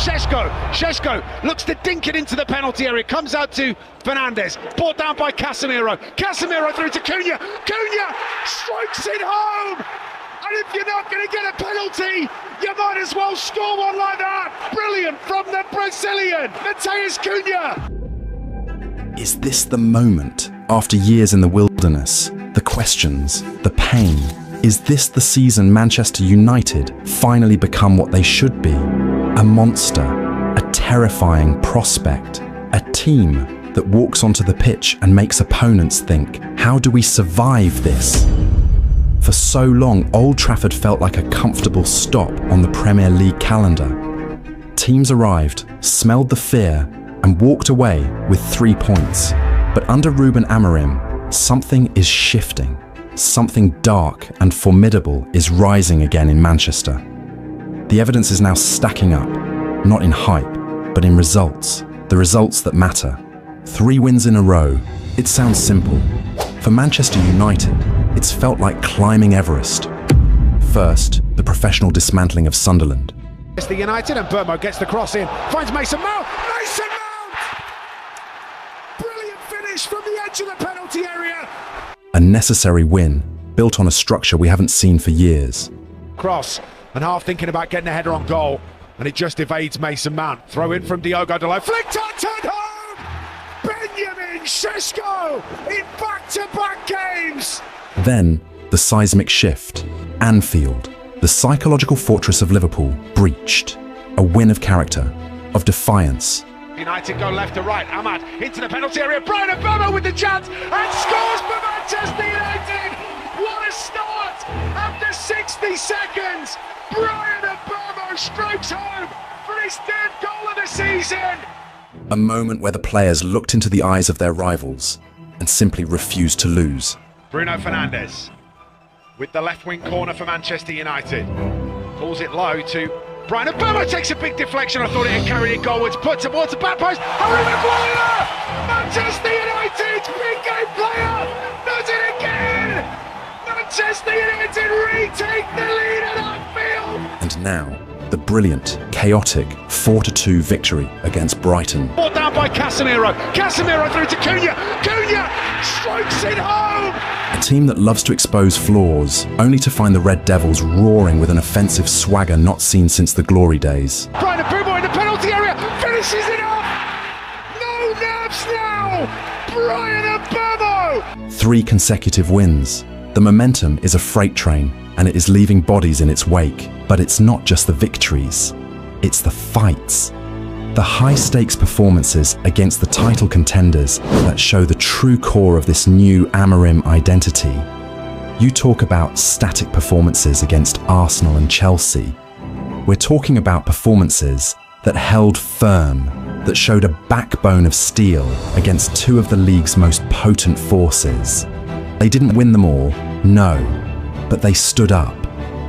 Šeško looks to dink it into the penalty area, comes out to Fernandes, brought down by Casemiro through to Cunha strikes it home, and if you're not going to get a penalty, you might as well score one like that. Brilliant from the Brazilian, Matheus Cunha. Is this the moment, after years in the wilderness, the questions, the pain? Is this the season Manchester United finally become what they should be? A monster, a terrifying prospect, a team that walks onto the pitch and makes opponents think, how do we survive this? For so long, Old Trafford felt like a comfortable stop on the Premier League calendar. Teams arrived, smelled the fear, and walked away with 3 points. But under Ruben Amorim, something is shifting. Something dark and formidable is rising again in Manchester. The evidence is now stacking up, not in hype, but in results, the results that matter. 3 wins in a row. It sounds simple. For Manchester United, it's felt like climbing Everest. First, the professional dismantling of Sunderland. It's the United, and Burmo gets the cross in, finds Mason Mount! Mason Mount! Brilliant finish from the edge of the penalty area! A necessary win, built on a structure we haven't seen for years. Cross, and half thinking about getting a header on goal, and it just evades Mason Mount. Throw in from Diogo Dalot, flicked on, turned home! Benjamin Šeško in back-to-back games! Then, the seismic shift. Anfield, the psychological fortress of Liverpool, breached. A win of character, of defiance. United go left to right. Ahmad into the penalty area. Brian Mbeumo with the chance and scores for Manchester United. What a start! After 60 seconds, Brian Mbeumo strikes home for his 3rd goal of the season. A moment where the players looked into the eyes of their rivals and simply refused to lose. Bruno Fernandes with the left wing corner for Manchester United. Pulls it low to Brian Mbeumo, takes a big deflection. I thought it had carried it goalwards, put towards the back post. Harry Maguire! Manchester United's big game player does it again! Manchester United retake the lead at Anfield! And now, the brilliant, chaotic 4-2 victory against Brighton. Brought down by Casemiro through to Cunha strikes it home! A team that loves to expose flaws, only to find the Red Devils roaring with an offensive swagger not seen since the glory days. Brian Mbeumo in the penalty area, finishes it off! No nerves now! Brian Mbeumo! 3 consecutive wins. The momentum is a freight train, and it is leaving bodies in its wake. But it's not just the victories, it's the fights. The high-stakes performances against the title contenders that show the true core of this new Amorim identity. You talk about static performances against Arsenal and Chelsea. We're talking about performances that held firm, that showed a backbone of steel against 2 of the league's most potent forces. They didn't win them all, no, but they stood up.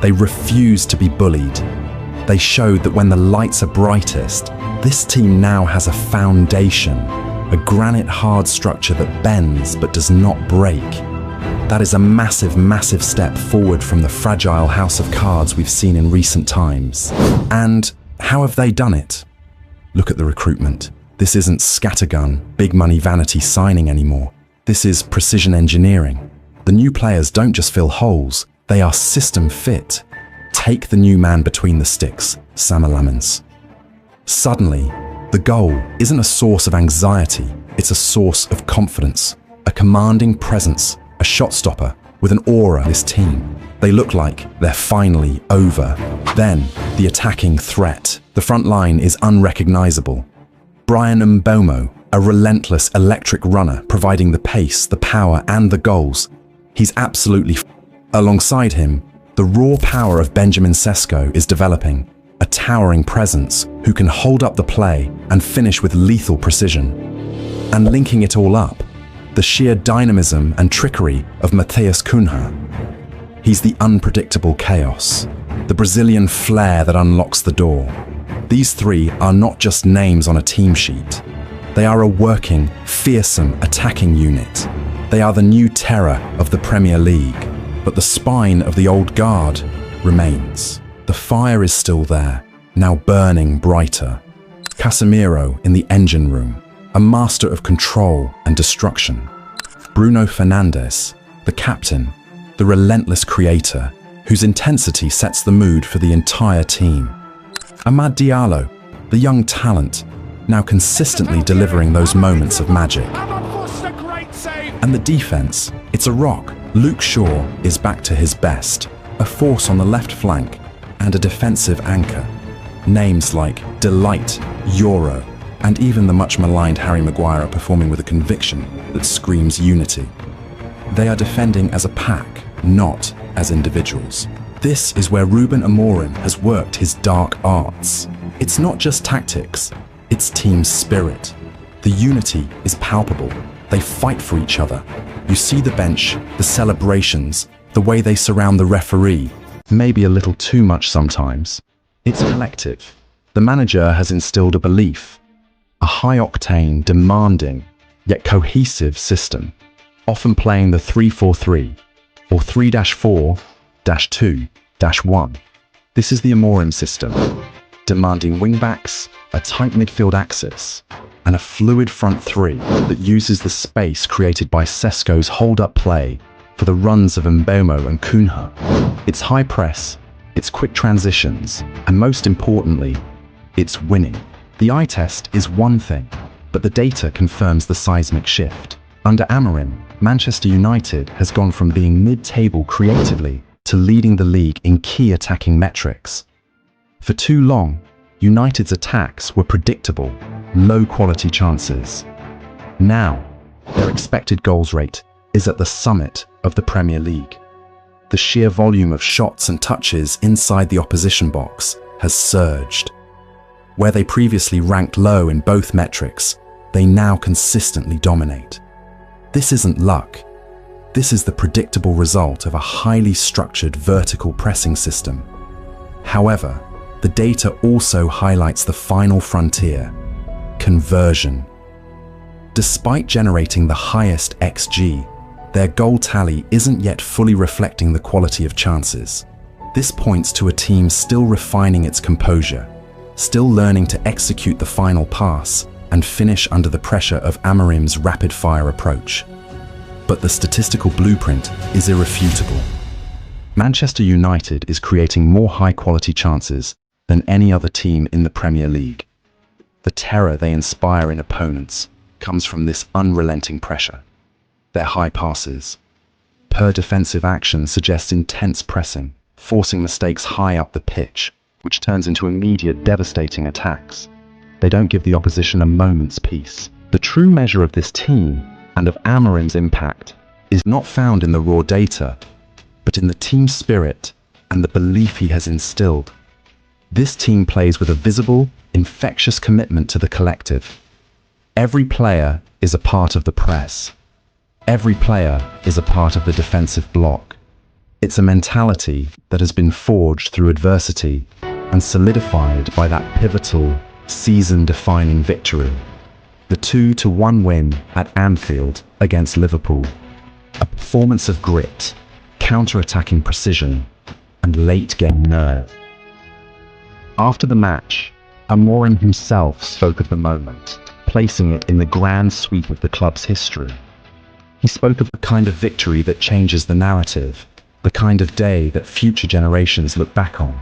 They refused to be bullied. They showed that when the lights are brightest, this team now has a foundation, a granite hard structure that bends but does not break. That is a massive, massive step forward from the fragile house of cards we've seen in recent times. And how have they done it? Look at the recruitment. This isn't scattergun, big money vanity signing anymore. This is precision engineering. The new players don't just fill holes, they are system fit. Take the new man between the sticks, Samuel Lamens. Suddenly, the goal isn't a source of anxiety, it's a source of confidence, a commanding presence, a shot stopper with an aura. This team, they look like they're finally over. Then, the attacking threat. The front line is unrecognizable. Brian Mbeumo, a relentless electric runner providing the pace, the power and the goals. He's absolutely alongside him, the raw power of Benjamin Šeško is developing, a towering presence who can hold up the play and finish with lethal precision. And linking it all up, the sheer dynamism and trickery of Matheus Cunha. He's the unpredictable chaos, the Brazilian flair that unlocks the door. These 3 are not just names on a team sheet. They are a working, fearsome attacking unit. They are the new terror of the Premier League. But the spine of the old guard remains. The fire is still there, now burning brighter. Casemiro in the engine room, a master of control and destruction. Bruno Fernandes, the captain, the relentless creator, whose intensity sets the mood for the entire team. Amad Diallo, the young talent, now consistently delivering those moments of magic. And the defense, it's a rock. Luke Shaw is back to his best, a force on the left flank and a defensive anchor. Names like Delight, Euro, and even the much maligned Harry Maguire are performing with a conviction that screams unity. They are defending as a pack, not as individuals. This is where Ruben Amorim has worked his dark arts. It's not just tactics, it's team spirit. The unity is palpable. They fight for each other. You see the bench, the celebrations, the way they surround the referee. Maybe a little too much sometimes. It's collective. The manager has instilled a belief, a high-octane, demanding, yet cohesive system, often playing the 3-4-3 or 3-4-2-1. This is the Amorim system, demanding wing-backs, a tight midfield axis, and a fluid front three that uses the space created by Sesko's hold-up play for the runs of Mbeumo and Cunha. It's high press, it's quick transitions, and most importantly, it's winning. The eye test is one thing, but the data confirms the seismic shift. Under Amorim, Manchester United has gone from being mid-table creatively to leading the league in key attacking metrics. For too long, United's attacks were predictable, low-quality chances. Now, their expected goals rate is at the summit of the Premier League. The sheer volume of shots and touches inside the opposition box has surged. Where they previously ranked low in both metrics, they now consistently dominate. This isn't luck. This is the predictable result of a highly structured vertical pressing system. However, the data also highlights the final frontier: conversion. Despite generating the highest XG, their goal tally isn't yet fully reflecting the quality of chances. This points to a team still refining its composure, still learning to execute the final pass and finish under the pressure of Amorim's rapid-fire approach. But the statistical blueprint is irrefutable. Manchester United is creating more high-quality chances than any other team in the Premier League. The terror they inspire in opponents comes from this unrelenting pressure. Their high passes per defensive action suggests intense pressing, forcing mistakes high up the pitch, which turns into immediate devastating attacks. They don't give the opposition a moment's peace. The true measure of this team and of Amorim's impact is not found in the raw data, but in the team spirit and the belief he has instilled. This team plays with a visible, infectious commitment to the collective. Every player is a part of the press. Every player is a part of the defensive block. It's a mentality that has been forged through adversity and solidified by that pivotal, season-defining victory. The 2-1 win at Anfield against Liverpool. A performance of grit, counter-attacking precision, and late-game nerve. After the match, Amorim himself spoke of the moment, placing it in the grand sweep of the club's history. He spoke of the kind of victory that changes the narrative, the kind of day that future generations look back on.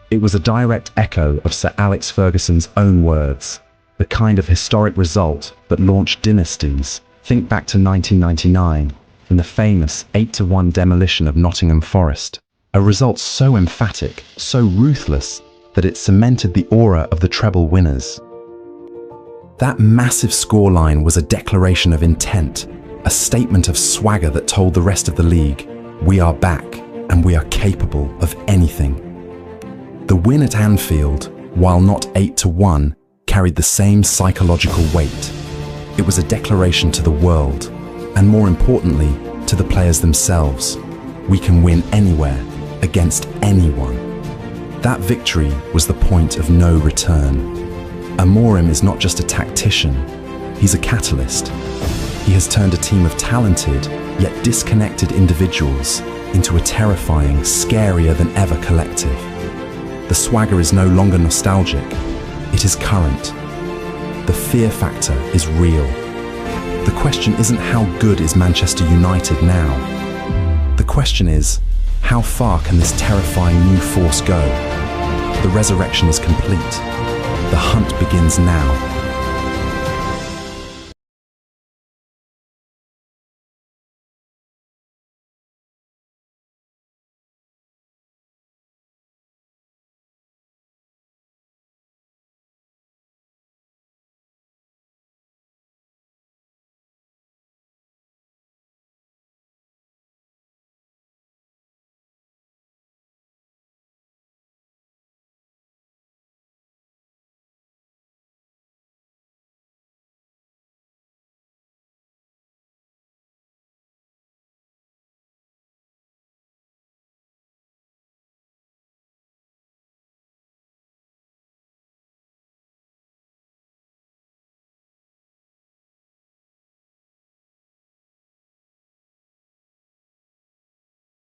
It was a direct echo of Sir Alex Ferguson's own words, the kind of historic result that launched dynasties. Think back to 1999 and the famous 8-1 demolition of Nottingham Forest. A result so emphatic, so ruthless, that it cemented the aura of the treble winners. That massive scoreline was a declaration of intent, a statement of swagger that told the rest of the league, we are back and we are capable of anything. The win at Anfield, while not 8-1, carried the same psychological weight. It was a declaration to the world, and more importantly, to the players themselves. We can win anywhere, against anyone. That victory was the point of no return. Amorim is not just a tactician, he's a catalyst. He has turned a team of talented, yet disconnected individuals into a terrifying, scarier than ever collective. The swagger is no longer nostalgic, it It is current. The fear factor is real. The question isn't how good is Manchester United now. The question is, how far can this terrifying new force go? The resurrection is complete. The hunt begins now.